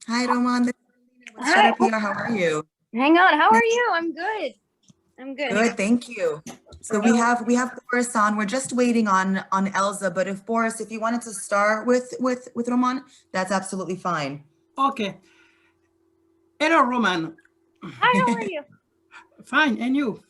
Hi, Romane Denis with Hi. Shudder PR. How are you? Hang on. How are Nice. you? I'm good. I'm good. Hang Good, thank you. So we on. have we have Boris on. We're just waiting on Elza, but if Boris, if you wanted to start with Roman, that's absolutely fine. Okay. Hello, Roman. Hi. How are you? Fine, and you? Good.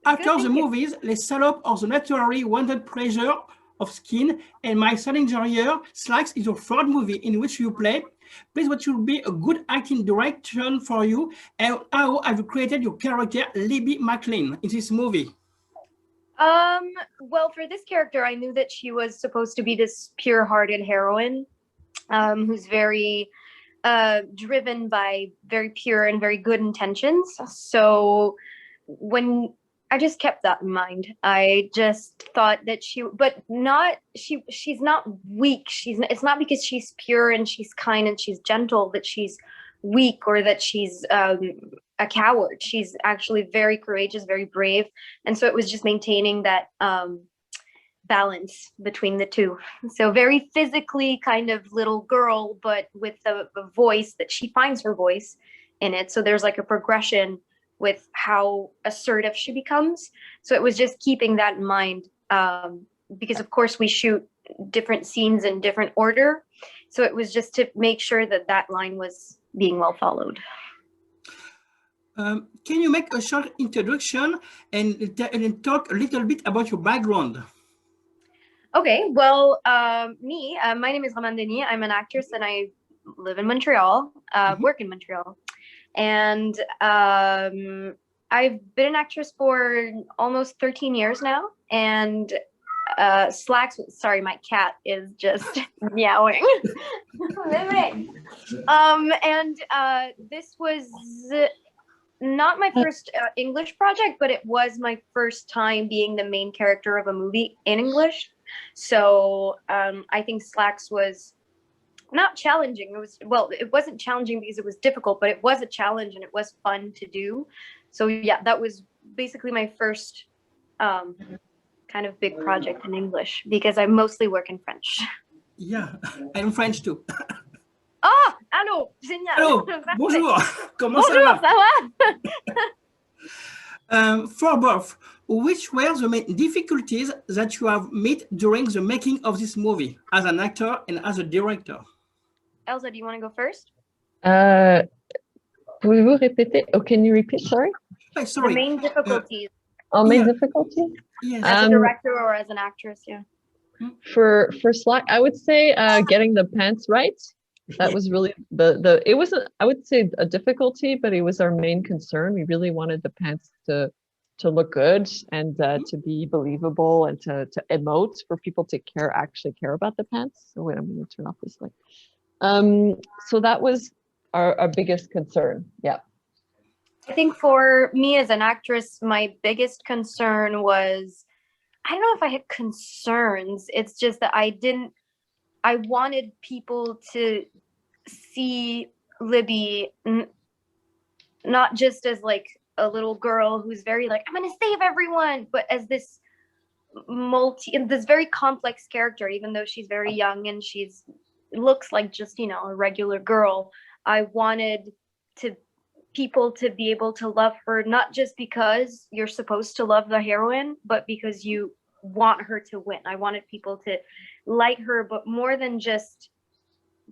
After the Thank you. movies, Les Salopes or the naturally wanted pleasure of skin and My Silent Interior, Slaxx is your third movie in which you play. Please, what should be a good acting direction for you, and how have you created your character, Libby McLean, in this movie? Well, for this character, I knew that she was supposed to be this pure-hearted heroine, who's very driven by very pure and very good intentions. So when I just kept that in mind, I just thought that she's not weak. It's not because she's pure and she's kind and she's gentle that she's weak or that she's a coward. She's actually very courageous, very brave. And so it was just maintaining that balance between the two. So very physically kind of little girl, but with a voice that she finds her voice in it. So there's like a progression with how assertive she becomes. So it was just keeping that in mind, because of course we shoot different scenes in different order. So it was just to make sure that that line was being well followed. Can you make a short introduction and talk a little bit about your background? Okay, well, my name is Romane Denis. I'm an actress and I live in Montreal, work in Montreal. And I've been an actress for almost 13 years now. And Slaxx, sorry, my cat is just meowing. This was not my first English project, but it was my first time being the main character of a movie in English. So I think Slaxx was not challenging. It wasn't challenging because it was difficult, but it was a challenge and it was fun to do. So yeah, that was basically my first kind of big project in English because I mostly work in French. Yeah, I'm French too. Ah, allô, génial. Hello, bonjour. Comment ça Bonjour, va? ça va? For both, which were the main difficulties that you have met during the making of this movie as an actor and as a director? Elza, do you want to go first? Pouvez-vous répéter? Oh, can you repeat? Sorry. Sorry. The main difficulties. Main difficulties? Yes. As a director or as an actress, yeah. For Slaxx, I would say getting the pants right. That was really it wasn't, I would say, a difficulty, but it was our main concern. We really wanted the pants to look good and to be believable and to emote, for people to actually care about the pants. So wait, I'm going to turn off this light. So that was our biggest concern. Yeah. I think for me as an actress, my biggest concern was, I don't know if I had concerns. It's just that I wanted people to see Libby not just as like a little girl who's very like, I'm gonna save everyone, but as this very complex character. Even though she's very young and looks like just, a regular girl, I wanted people to be able to love her, not just because you're supposed to love the heroine, but because you want her to win. I wanted people to like her, but more than just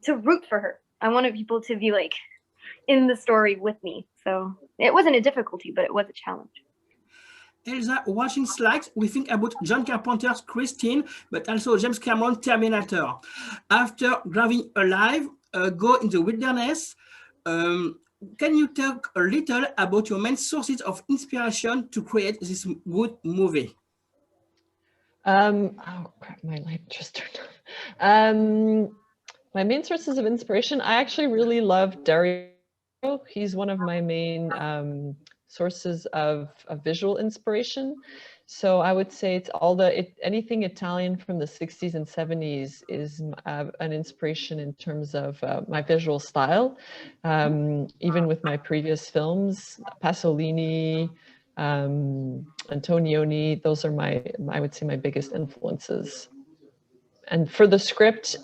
to root for her. I wanted people to be like in the story with me. So it wasn't a difficulty, but it was a challenge. Elza, watching Slaxx, we think about John Carpenter's Christine, but also James Cameron's Terminator. After Driving Alive, Go in the Wilderness, can you talk a little about your main sources of inspiration to create this good movie? Oh crap, my light just turned off. My main sources of inspiration, I actually really love Dario. He's one of my main sources of visual inspiration. So I would say it's anything Italian from the 60s and 70s is an inspiration in terms of my visual style. Even with my previous films, Pasolini, Antonioni, those are I would say, my biggest influences. And for the script,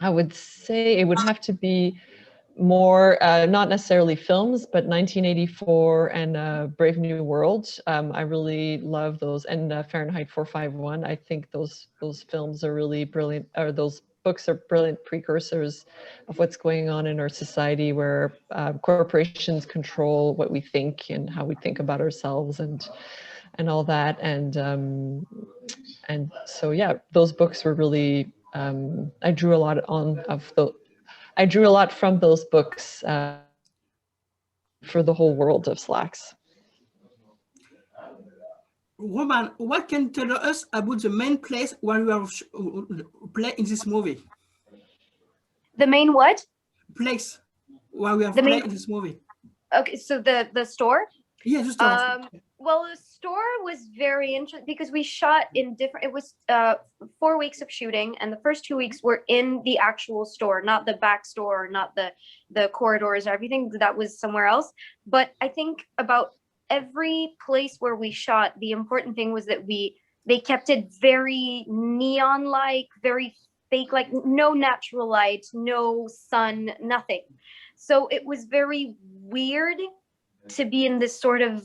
I would say it would have to be more, not necessarily films, but 1984 and Brave New World. I really love those, and Fahrenheit 451. I think those films are really brilliant, or those books are brilliant precursors of what's going on in our society, where corporations control what we think and how we think about ourselves and all that. And so yeah, those books were really, I drew a lot I drew a lot from those books for the whole world of Slaxx. Romane, what can you tell us about the main place where you are play in this movie? The main what? Place where we have The played main- in this movie. Okay, so the store. Yeah, just Well, the store was very interesting because we shot in different. It was 4 weeks of shooting, and the first 2 weeks were in the actual store, not the back store, not the corridors or everything. That was somewhere else. But I think about every place where we shot, the important thing was that they kept it very neon-like, very fake, like no natural light, no sun, nothing. So it was very weird to be in this sort of,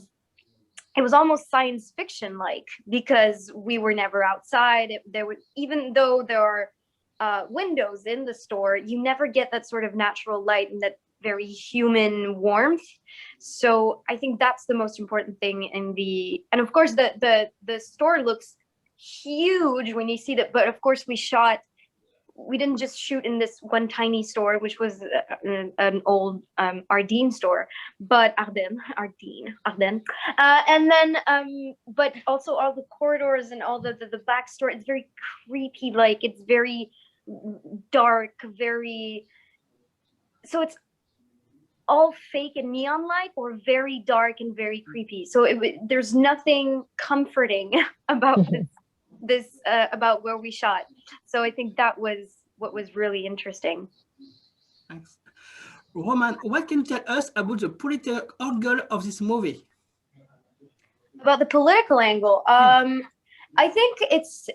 it was almost science fiction like, because we were never outside. There were, even though there are windows in the store, you never get that sort of natural light and that very human warmth. So I think that's the most important thing in the, and of course the store looks huge when you see that, but of course we didn't just shoot in this one tiny store, which was an old Ardenne store, but Ardennes. And then, but also all the corridors and all the back store, it's very creepy, like it's very dark, very, so it's all fake and neon-like, or very dark and very creepy. So there's nothing comforting about this about where we shot. So I think that was what was really interesting. Thanks. Romane, what can you tell us about the political angle of this movie? About the political angle, I think it's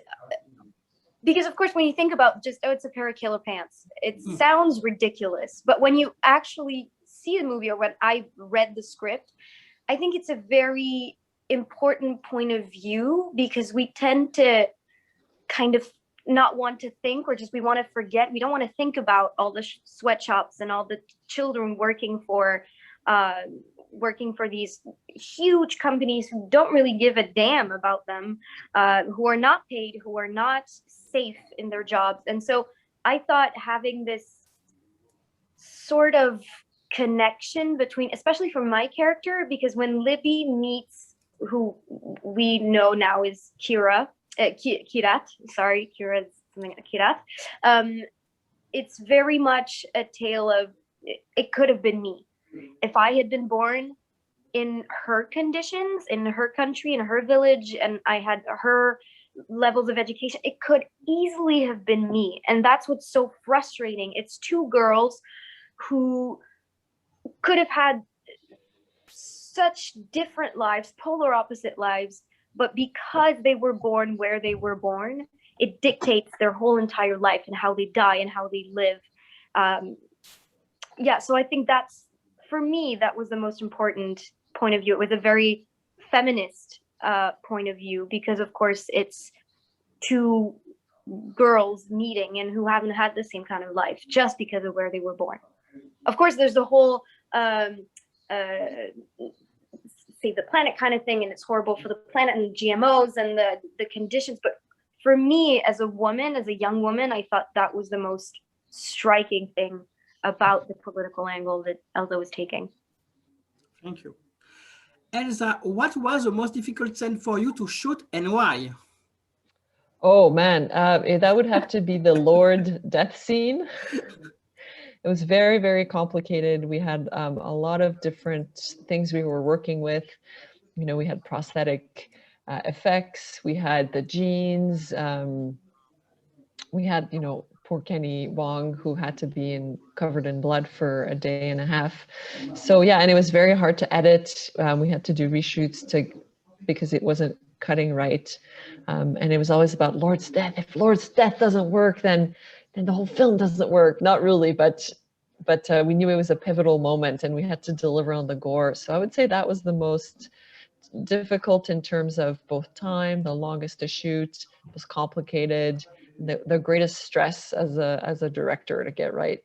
because, of course, when you think about just, oh, it's a pair of killer pants, it sounds ridiculous. But when you actually see the movie, or when I read the script, I think it's a very important point of view, because we tend to kind of not want to think, or just we want to forget. We don't want to think about all the sweatshops and all the children working for these huge companies who don't really give a damn about them, who are not paid, who are not safe in their jobs. And so I thought having this sort of connection between, especially for my character, because when Libby meets who we know now is Kirat, Kira is something like Kirat, it's very much a tale of, it could have been me. If I had been born in her conditions, in her country, in her village, and I had her levels of education, it could easily have been me. And that's what's so frustrating. It's two girls who could have had such different lives, polar opposite lives, but because they were born where they were born, it dictates their whole entire life and how they die and how they live. So I think that's, for me, that was the most important point of view. It was a very feminist point of view, because of course it's two girls meeting and who haven't had the same kind of life just because of where they were born. Of course, there's the whole save the planet kind of thing, and it's horrible for the planet and the GMOs and the conditions. But for me, as a woman, as a young woman, I thought that was the most striking thing about the political angle that Elza was taking. Thank you. Elza, what was the most difficult scene for you to shoot, and why? Oh man, that would have to be the Lord death scene. It was very, very complicated. We had a lot of different things we were working with. You know, we had prosthetic effects, we had the jeans, we had, you know, poor Kenny Wong, who had to be covered in blood for a day and a half. So yeah, and it was very hard to edit. We had to do reshoots because it wasn't cutting right. And it was always about Lord's death. If Lord's death doesn't work, then, then the whole film doesn't work. Not really, but we knew it was a pivotal moment and we had to deliver on the gore. So I would say that was the most difficult in terms of both time, the longest to shoot, was complicated, the greatest stress as a director to get right.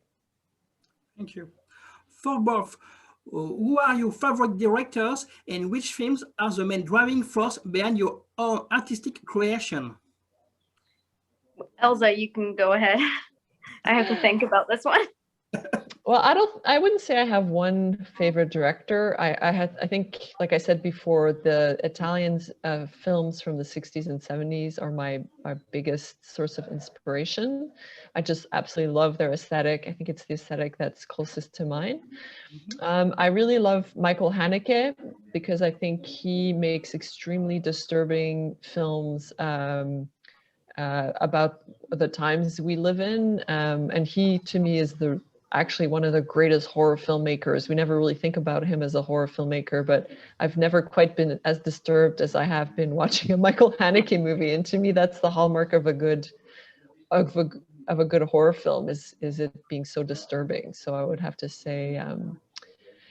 Thank you. For both, who are your favorite directors and which films are the main driving force behind your own artistic creation? Elza, you can go ahead. I have to think about this one. Well, I wouldn't say I have one favorite director. I think, like I said before, the Italian films from the 60s and 70s are my biggest source of inspiration. I just absolutely love their aesthetic. I think it's the aesthetic that's closest to mine. I really love Michael Haneke because I think he makes extremely disturbing films about the times we live in. And he, to me, is actually one of the greatest horror filmmakers. We never really think about him as a horror filmmaker, but I've never quite been as disturbed as I have been watching a Michael Haneke movie. And to me, that's the hallmark of a good horror film is it being so disturbing. So I would have to say,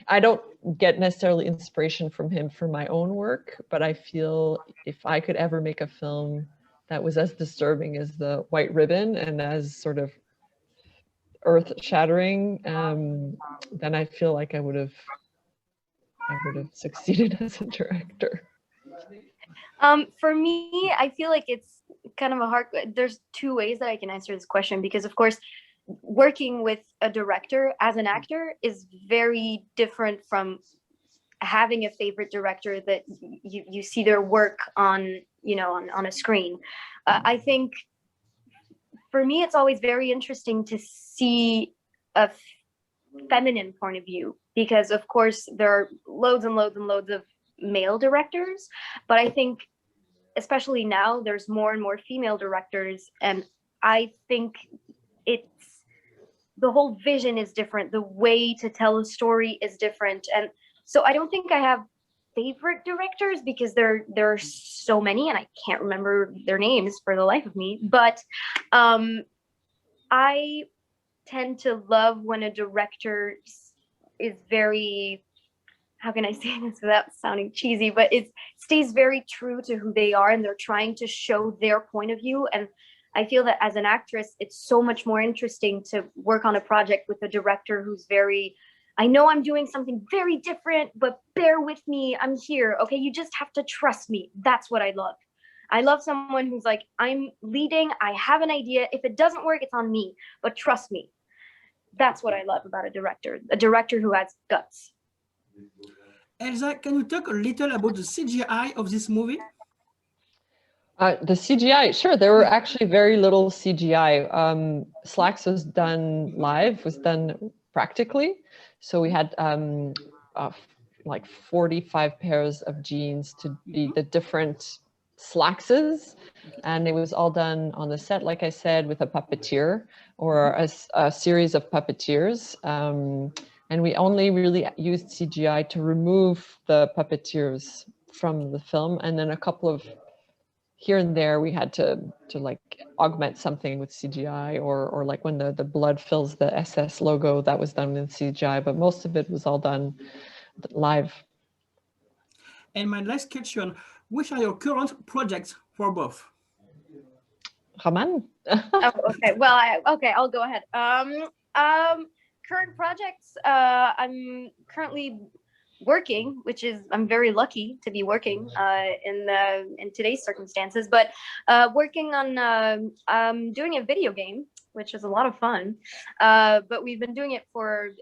I don't get necessarily inspiration from him for my own work, but I feel if I could ever make a film that was as disturbing as The White Ribbon and as sort of earth-shattering, then I feel like I would have succeeded as a director. For me, I feel like it's kind of a hard. There's two ways that I can answer this question because, of course, working with a director as an actor is very different from having a favorite director that you see their work on on a screen. I think for me, it's always very interesting to see a feminine point of view because, of course, there are loads and loads and loads of male directors, but I think especially now there's more and more female directors, and I think the whole vision is different, the way to tell a story is different, and so I don't think I have favorite directors because there are so many and I can't remember their names for the life of me, but I tend to love when a director is very, how can I say this without sounding cheesy, but it stays very true to who they are and they're trying to show their point of view. And I feel that as an actress, it's so much more interesting to work on a project with a director who's very, I know I'm doing something very different, but bear with me, I'm here. Okay, you just have to trust me. That's what I love. I love someone who's like, I'm leading, I have an idea. If it doesn't work, it's on me, but trust me. That's what I love about a director who has guts. Elza, can you talk a little about the CGI of this movie? The CGI, sure. There were actually very little CGI. Slaxx was done live, was done practically. So we had like 45 pairs of jeans to be the different Slaxxes, and it was all done on the set, like I said, with a puppeteer or a series of puppeteers. And we only really used CGI to remove the puppeteers from the film, and then a couple of here and there we had to like augment something with CGI, or like when the blood fills the SS logo, that was done with CGI, but most of it was all done live. And my last question, which are your current projects for both? Romane? Oh, okay. Well, I'll go ahead. Current projects, I'm currently working, which is, I'm very lucky to be working in today's circumstances, but working on doing a video game, which is a lot of fun, but we've been doing it for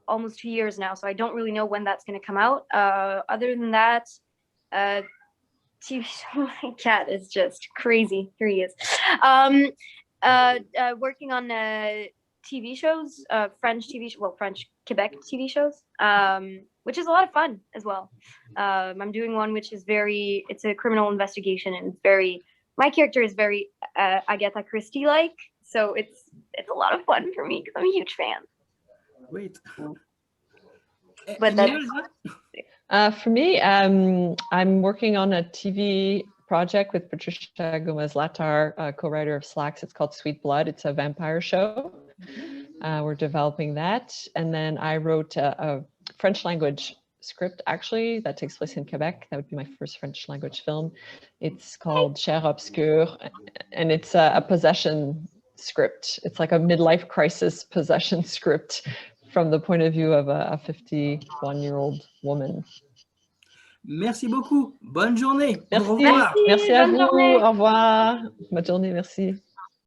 almost 2 years now, so I don't really know when that's going to come out. Other than that, TV show, my cat is just crazy. Here he is. Working on TV shows, French Quebec TV shows, which is a lot of fun as well. I'm doing one which is it's a criminal investigation, and my character is very Agatha Christie-like, so it's a lot of fun for me because I'm a huge fan. Great. But that's for me, I'm working on a TV project with Patricia Gomez, co-writer of Slaxx. It's called Sweet Blood. It's a vampire show. We're developing that. And then I wrote a French language script, actually, that takes place in Quebec. That would be my first French language film. It's called Chair Obscure, and it's a possession script. It's like a midlife crisis possession script from the point of view of a 51-year-old woman. Merci beaucoup. Bonne journée. Merci. Au revoir. Merci à Bonne vous. journée. Au revoir. Bonne journée, merci.